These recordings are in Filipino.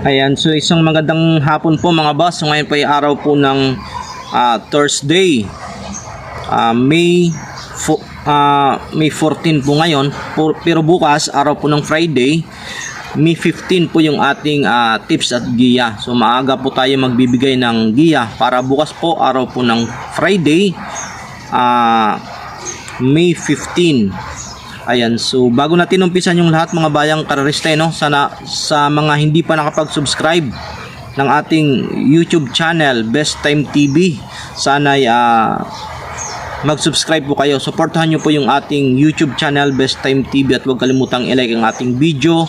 Ayan, so isang magandang hapon po mga boss. So ngayon po ay araw po ng Thursday, May 14 po ngayon. Pero bukas, araw po ng Friday, May 15 po yung ating tips at giya. So maaga po tayo magbibigay ng giya para bukas po, araw po ng Friday, May 15. Ayan, so bago natin umpisan yung lahat mga bayang karerista, no? Sana sa mga hindi pa nakapag-subscribe ng ating YouTube channel, Best Time TV, sana mag-subscribe po kayo. Suportahan nyo po yung ating YouTube channel, Best Time TV, at huwag kalimutang i-like ang ating video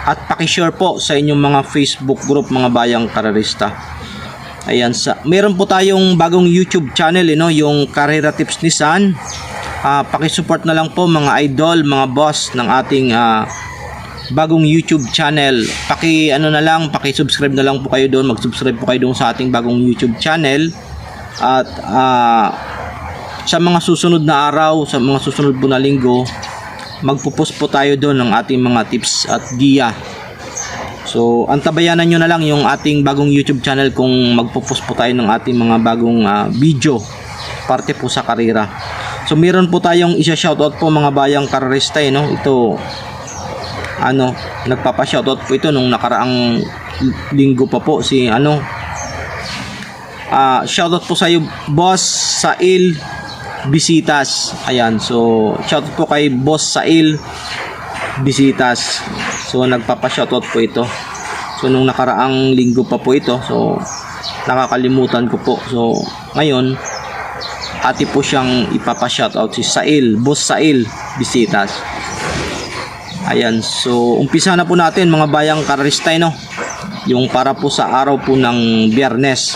at paki-share po sa inyong mga Facebook group mga bayang karerista. Ayan, meron po tayong bagong YouTube channel, no? Yung Karera Tips ni San. Paki-support na lang po mga idol, mga boss ng ating bagong YouTube channel. Paki-subscribe na lang po kayo doon, mag-subscribe po kayo doon sa ating bagong YouTube channel. At sa mga susunod na araw, sa mga susunod po na linggo, magpo-post po tayo doon ng ating mga tips at giya. So, antabayanan nyo na lang yung ating bagong YouTube channel kung magpo-post po tayo ng ating mga bagong video parte po sa karera. So meron po tayong isa-shoutout po mga bayang karerista, no? Ito nagpapa-shoutout po ito nung nakaraang linggo pa po si shoutout po sa iyo Boss Sail Bisitas. Ayan, so shoutout po kay Boss Sail Bisitas. So nagpapa-shoutout po ito. So nung nakaraang linggo pa po ito. So nakakalimutan ko po. So ngayon ati po siyang ipapa-shoutout si Sail, Boss Sail Bisitas. Ayan, so umpisa na po natin mga bayang karerista, no? Yung para po sa araw po ng Biyernes.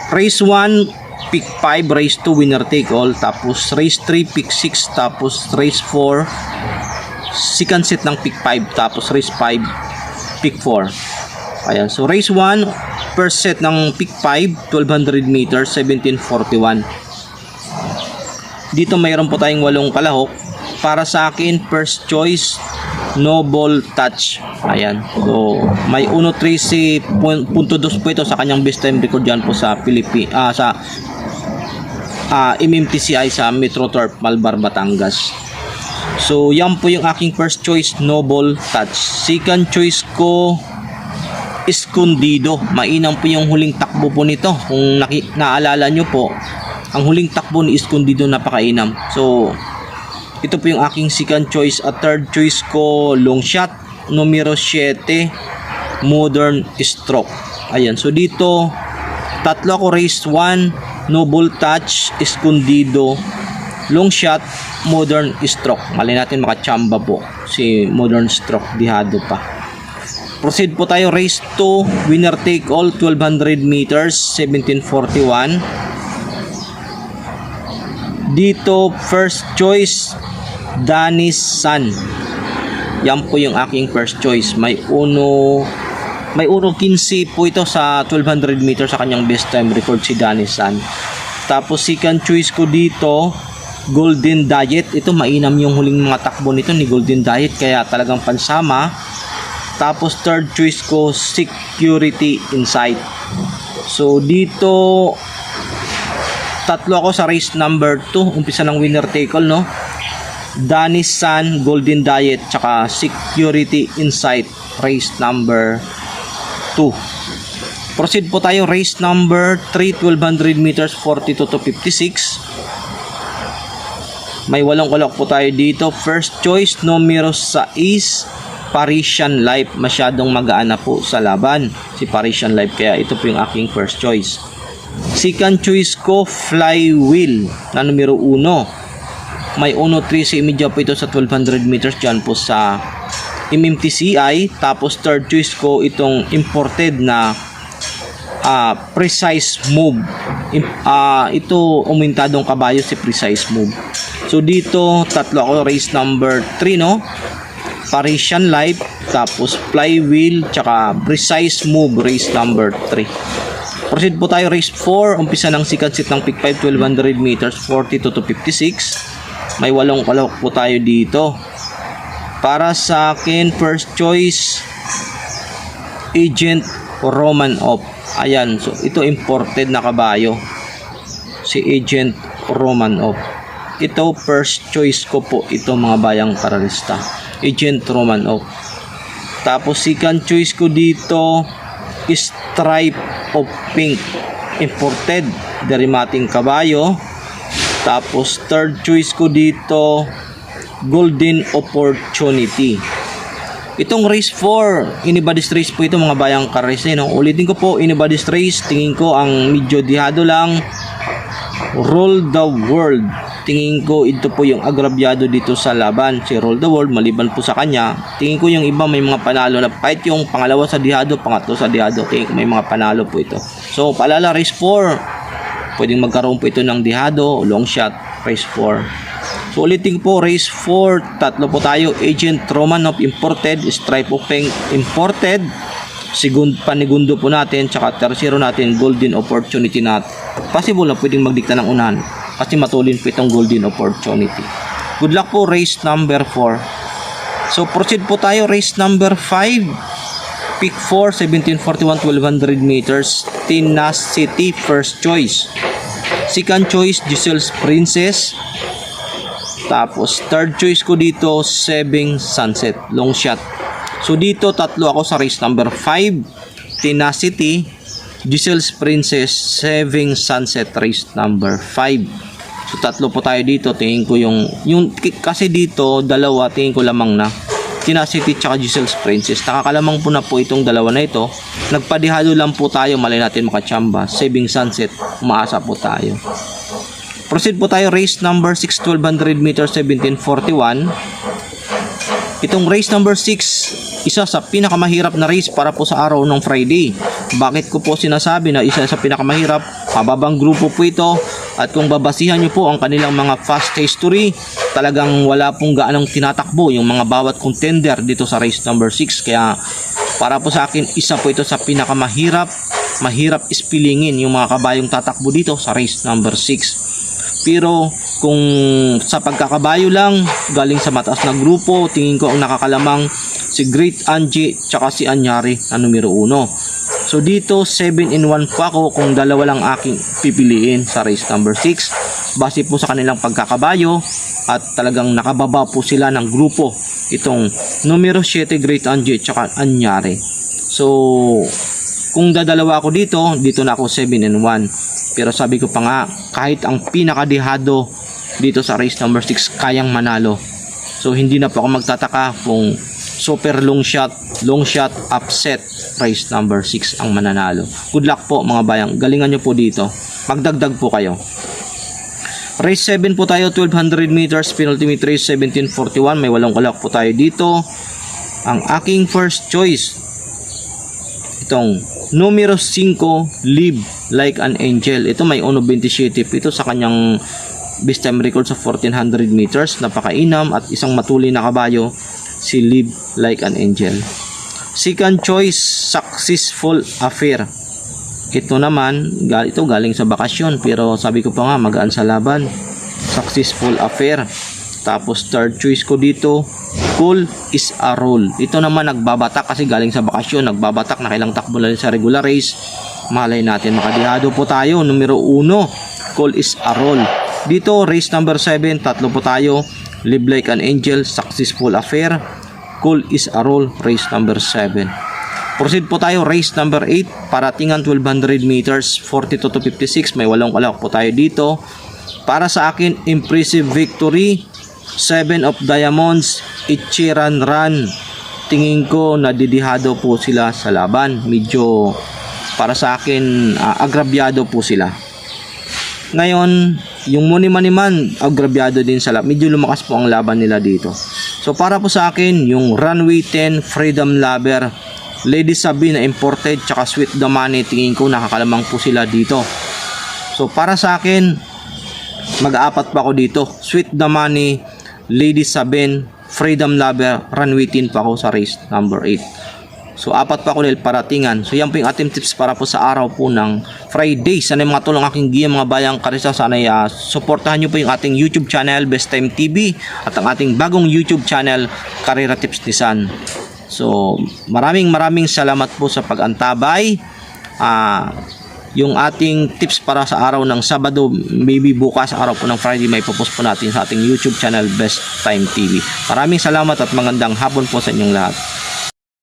Race 1, pick 5, race 2, winner take all, tapos race 3, pick 6, tapos race 4, second set ng pick 5, tapos race 5, pick 4. Ayan, so race 1, first set ng pick 5, 1200 meters, 1741. Dito mayroon po tayong 8 kalahok. Para sa akin, first choice, no ball touch. Ayan, so may 1.13.2 po ito sa kanyang best time record dyan po sa MMTCI sa Metro Turf, Malbar, Batangas. So yan po yung aking first choice, no ball touch. Second choice ko, Escondido. Mainam po yung huling takbo po nito. Kung naalala nyo po, ang huling takbo ni Escondido napakainam. So ito po yung aking second choice. At third choice ko, long shot, numero 7, modern stroke. Ayan, so dito tatlo ako, race 1, no ball touch, Escondido, long shot, modern stroke. Mali natin makachamba po si modern stroke, dihado pa. Proceed po tayo, race 2, winner take all, 1200 meters, 1741. Dito first choice, Danis San. Yan po yung aking first choice. May 1.15 po ito sa 1200 meters sa kanyang best time record si Danis San. Tapos second choice ko dito, Golden Diet. Ito mainam yung huling mga takbo nito ni Golden Diet, kaya talagang pansama. Tapos third choice ko, Security Insight. So dito tatlo ako sa race number 2. Umpisa ng winner take all, no? Danis San, Golden Diet, tsaka Security Insight, race number 2. Proceed po tayo, race number 3, 1200 meters, 42 to 56. May 8 kalok po tayo dito. First choice, numero 6, Parisian Life. Masyadong magaan na po sa laban si Parisian Life, kaya ito po yung aking first choice. Second choice ko, Flywheel na numero 1. May 1.3 sa imidya po ito sa 1200 meters dyan po sa MMTCI. Tapos third choice ko, itong imported na Precise Move. Ito umintadong kabayo si Precise Move. So dito tatlo ako, race number 3, no? Parisian Life, tapos Flywheel, tsaka Precise Move, race number 3. Proceed po tayo, race 4, umpisa ng second set ng pick 5, 1200 meters, 42 to 56. May 8 kalahok po tayo dito. Para sa akin, first choice, Agent Romanov. Ayan, so ito imported na kabayo. Si Agent Romanov. Ito, first choice ko po ito mga bayang karalista. Agent Romanov. Tapos, second choice ko dito, Stripe of Pink. Imported, derimating kabayo. Tapos, third choice ko dito, Golden Opportunity. Itong race 4, anybody's race po ito mga bayang karalista. No? Ulitin ko po, anybody's race. Tingin ko ang medyo dihado lang. Roll the World. Tingin ko ito po yung agrabyado dito sa laban. Si Roll the World, maliban po sa kanya. Tingin ko yung iba may mga panalo na fight. Yung pangalawa sa dihado, pangatlo sa dihado. Tingin ko may mga panalo po ito. So, paalala, race 4. Pwedeng magkaroon po ito ng dihado, long shot, race 4. So, ulitin po, race 4. Tatlo po tayo. Agent Romanov, imported. Stripe of Pink, imported. Panigundo po natin. Tsaka tercero natin, Golden Opportunity natin. Possible na pwedeng magdikta ng unahan. Kasi matulin po itong Golden Opportunity. Good luck po, race number 4. So, proceed po tayo. Race number 5. Pick 4, 1741, 1200 meters. Tenacity, first choice. Second choice, Giselle's Princess. Tapos, third choice ko dito, Saving Sunset, long shot. So, dito, tatlo ako sa race number 5. Tenacity, Giselle's Princess, Saving Sunset, race number 5. So, tatlo po tayo dito. Tingin ko yung kasi dito, dalawa, tingin ko lamang na. Tenacity tsaka Giselle's Princess. Nakakalamang po na po itong dalawa na ito. Nagpadihado lang po tayo, malay natin makachamba. Saving Sunset, umaasa po tayo. Proceed po tayo, race number 6, 1200 meters, 1741. Itong race number 6, isa sa pinakamahirap na race para po sa araw ng Friday. Bakit ko po sinasabi na isa sa pinakamahirap? Mababang grupo po ito. At kung babasihan nyo po ang kanilang mga fast history, talagang wala pong gaanong tinatakbo yung mga bawat contender dito sa race number 6. Kaya para po sa akin, isa po ito sa pinakamahirap. Mahirap ispilingin yung mga kabayong tatakbo dito sa race number 6. Pero kung sa pagkakabayo lang, galing sa mataas na grupo, tingin ko ang nakakalamang si Great Angie tsaka si Anyari na numero 1. So dito 7-1 pa ako kung dalawa lang aking pipiliin sa race number 6. Base po sa kanilang pagkakabayo at talagang nakababa po sila ng grupo. Itong numero 7 Great Angie tsaka Anyari. So kung dadalawa ako dito na ako 7-1. Pero sabi ko pa nga, kahit ang pinakadihado dito sa race number 6 kayang manalo. So hindi na po ako magtataka kung super long shot, upset race number 6 ang mananalo. Good luck po mga bayang. Galingan nyo po dito. Magdagdag po kayo. Race 7 po tayo, 1200 meters, penultimate race 1741. May 8 kalak po tayo dito. Ang aking first choice, itong numero 5, Live Like an Angel. Ito may 1.27 ito sa kanyang best time record sa 1400 meters. Napakainam at isang matulin na kabayo, si Live Like an Angel. Second choice, Successful Affair. Ito naman, ito galing sa bakasyon pero sabi ko pa nga magaan sa laban. Successful Affair. Tapos third choice ko dito, Cool is a Roll. Ito naman nagbabatak kasi galing sa bakasyon, nagbabatak, nakailang takbo na rin sa regular race. Malay natin makadihado po tayo. Numero 1, Cool is a Roll. Dito race number 7, tatlo po tayo, Live Like an Angel, Successful Affair, Cool is a Roll, race number 7. Proceed po tayo, race number 8, paratingan 1200 meters, 42 to 56. May 8 kalak po tayo dito. Para sa akin, impressive victory, 7 of Diamonds, Ichiran Run. Tingin ko nadidihado po sila sa laban. Medyo para sa akin agrabyado po sila. Ngayon, yung Money agrabyado din sa laban. Medyo lumakas po ang laban nila dito. So para po sa akin, yung Runway 10, Freedom Lover, Lady Sabine na imported, tsaka Sweet the Money, tingin ko nakakalamang po sila dito. So para sa akin, mag-aapat pa ako dito. Sweet the Money, Lady Sabine, Freedom Lover, Runway 10 pa ako sa race number 8. So, 4 pa ako dahil paratingan. So, yan po yung ating tips para po sa araw po ng Friday. Sana yung mga tulong aking giya mga bayang karista. Sana supportahan nyo po yung ating YouTube channel, Best Time TV. At ang ating bagong YouTube channel, Karera Tips ni San. So, maraming salamat po sa pag-antabay. Yung ating tips para sa araw ng Sabado, maybe bukas araw po ng Friday, may popost po natin sa ating YouTube channel, Best Time TV. Maraming salamat at magandang hapon po sa inyong lahat.